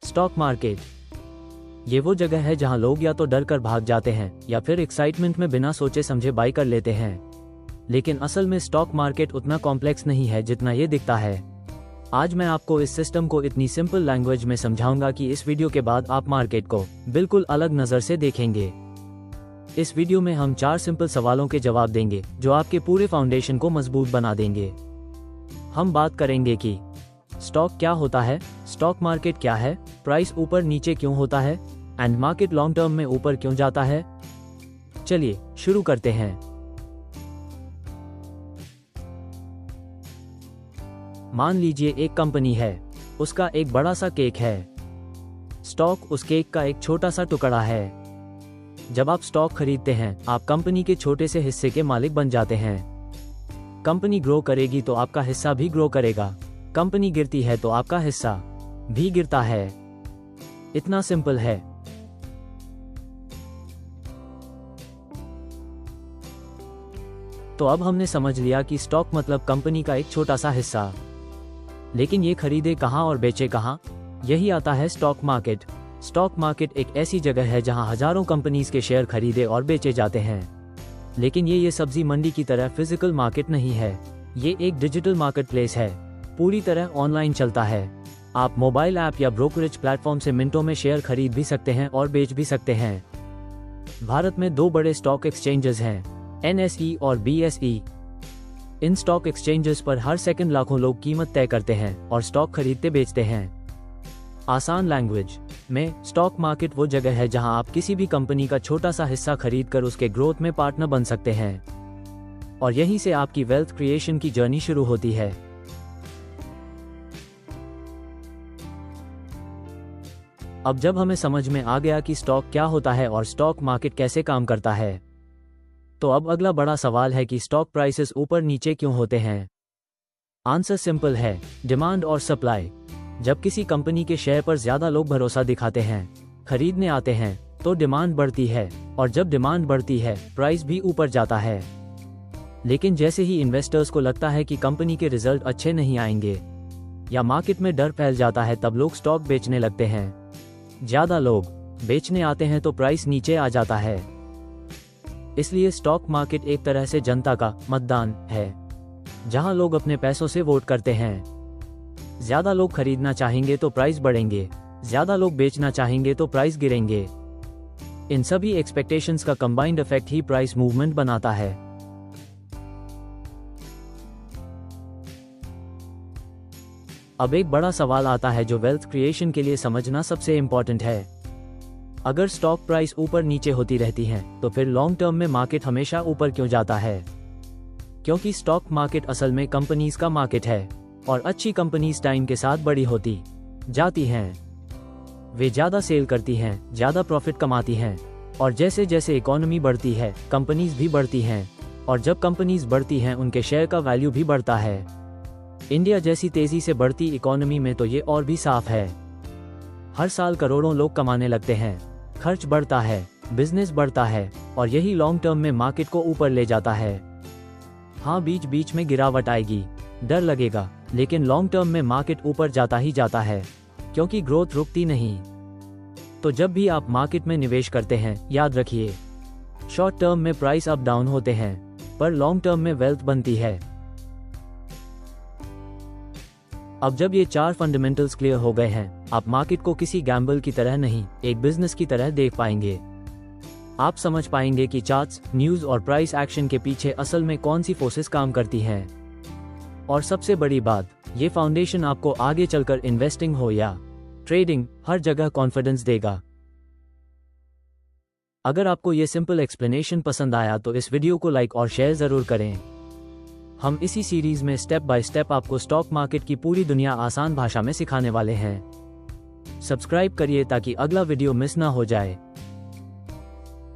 Stock market ये वो जगह है जहां लोग या तो डर कर भाग जाते हैं या फिर एक्साइटमेंट में बिना सोचे समझे बाई कर लेते हैं। लेकिन असल में स्टॉक मार्केट उतना कॉम्प्लेक्स नहीं है जितना ये दिखता है। आज मैं आपको इस सिस्टम को इतनी सिंपल लैंग्वेज में समझाऊंगा कि इस वीडियो के बाद आप मार्केट को बिल्कुल अलग नजर से देखेंगे। इस वीडियो में हम 4 सिंपल सवालों के जवाब देंगे जो आपके पूरे फाउंडेशन को मजबूत बना देंगे। हम बात करेंगे कि स्टॉक क्या होता है, स्टॉक मार्केट क्या है, प्राइस ऊपर नीचे क्यों होता है एंड मार्केट लॉन्ग टर्म में ऊपर क्यों जाता है। चलिए शुरू करते हैं। मान लीजिए एक कंपनी है, उसका एक बड़ा सा केक है। स्टॉक उस केक का एक छोटा सा टुकड़ा है। जब आप स्टॉक खरीदते हैं आप कंपनी के छोटे से हिस्से के मालिक बन जाते हैं। कंपनी ग्रो करेगी तो आपका हिस्सा भी ग्रो करेगा, कंपनी गिरती है तो आपका हिस्सा भी गिरता है। इतना सिंपल है। तो अब हमने समझ लिया कि स्टॉक मतलब कंपनी का एक छोटा सा हिस्सा। लेकिन ये खरीदे कहां और बेचे कहां, यही आता है स्टॉक मार्केट। स्टॉक मार्केट एक ऐसी जगह है जहां हजारों कंपनीज के शेयर खरीदे और बेचे जाते हैं। लेकिन ये सब्जी मंडी की तरह फिजिकल मार्केट नहीं है, ये एक डिजिटल मार्केट प्लेस है, पूरी तरह ऑनलाइन चलता है। आप मोबाइल ऐप या ब्रोकरेज प्लेटफॉर्म से मिनटों में शेयर खरीद भी सकते हैं और बेच भी सकते हैं। भारत में 2 बड़े स्टॉक एक्सचेंजेस हैं, NSE और BSE। इन स्टॉक एक्सचेंजेस पर हर सेकंड लाखों लोग कीमत तय करते हैं और स्टॉक खरीदते बेचते हैं। आसान लैंग्वेज में स्टॉक मार्केट वो जगह है जहां आप किसी भी कंपनी का छोटा सा हिस्सा खरीदकर उसके ग्रोथ में पार्टनर बन सकते हैं और यहीं से आपकी वेल्थ क्रिएशन की जर्नी शुरू होती है। अब जब हमें समझ में आ गया कि स्टॉक क्या होता है और स्टॉक मार्केट कैसे काम करता है, तो अब अगला बड़ा सवाल है कि स्टॉक प्राइसेस ऊपर नीचे क्यों होते हैं। आंसर सिंपल है, डिमांड और सप्लाई। जब किसी कंपनी के शेयर पर ज्यादा लोग भरोसा दिखाते हैं, खरीदने आते हैं, तो डिमांड बढ़ती है और जब डिमांड बढ़ती है प्राइस भी ऊपर जाता है। लेकिन जैसे ही इन्वेस्टर्स को लगता है कि कंपनी के रिजल्ट अच्छे नहीं आएंगे या मार्केट में डर फैल जाता है, तब लोग स्टॉक बेचने लगते हैं। ज्यादा लोग बेचने आते हैं तो प्राइस नीचे आ जाता है। इसलिए स्टॉक मार्केट एक तरह से जनता का मतदान है, जहां लोग अपने पैसों से वोट करते हैं। ज्यादा लोग खरीदना चाहेंगे तो प्राइस बढ़ेंगे, ज्यादा लोग बेचना चाहेंगे तो प्राइस गिरेंगे। इन सभी एक्सपेक्टेशंस का कंबाइंड इफेक्ट ही प्राइस मूवमेंट बनाता है। अब एक बड़ा सवाल आता है जो वेल्थ क्रिएशन के लिए समझना सबसे इंपॉर्टेंट है। अगर स्टॉक प्राइस ऊपर नीचे होती रहती है तो फिर लॉन्ग टर्म में मार्केट हमेशा ऊपर क्यों जाता है? क्योंकि स्टॉक मार्केट असल में कंपनीज का मार्केट है और अच्छी कंपनीज टाइम के साथ बड़ी होती जाती हैं। वे ज्यादा सेल करती हैं, ज्यादा प्रॉफिट कमाती हैं और जैसे जैसे इकोनॉमी बढ़ती है कंपनीज भी बढ़ती हैं और जब कंपनीज बढ़ती हैं उनके शेयर का वैल्यू भी बढ़ता है। इंडिया जैसी तेजी से बढ़ती इकोनॉमी में तो ये और भी साफ है। हर साल करोड़ों लोग कमाने लगते हैं, खर्च बढ़ता है, बिजनेस बढ़ता है और यही लॉन्ग टर्म में मार्केट को ऊपर ले जाता है। हाँ, बीच बीच में गिरावट आएगी, डर लगेगा, लेकिन लॉन्ग टर्म में मार्केट ऊपर जाता ही जाता है क्योंकि ग्रोथ रुकती नहीं। तो जब भी आप मार्केट में निवेश करते हैं, याद रखिए शॉर्ट टर्म में प्राइस अप डाउन होते हैं पर लॉन्ग टर्म में वेल्थ बनती है। अब जब ये 4 फंडामेंटल्स क्लियर हो गए हैं, आप मार्केट को किसी गैम्बल की तरह नहीं, एक बिजनेस की तरह देख पाएंगे। आप समझ पाएंगे कि चार्ट्स, न्यूज और प्राइस एक्शन के पीछे असल में कौन सी फोर्सेस काम करती हैं। और सबसे बड़ी बात, ये फाउंडेशन आपको आगे चलकर इन्वेस्टिंग हो या ट्रेडिंग, हर जगह कॉन्फिडेंस देगा। अगर आपको ये सिंपल एक्सप्लेनेशन पसंद आया तो इस वीडियो को लाइक और शेयर जरूर करें। हम इसी सीरीज में स्टेप बाय स्टेप आपको स्टॉक मार्केट की पूरी दुनिया आसान भाषा में सिखाने वाले हैं। सब्सक्राइब करिए ताकि अगला वीडियो मिस ना हो जाए।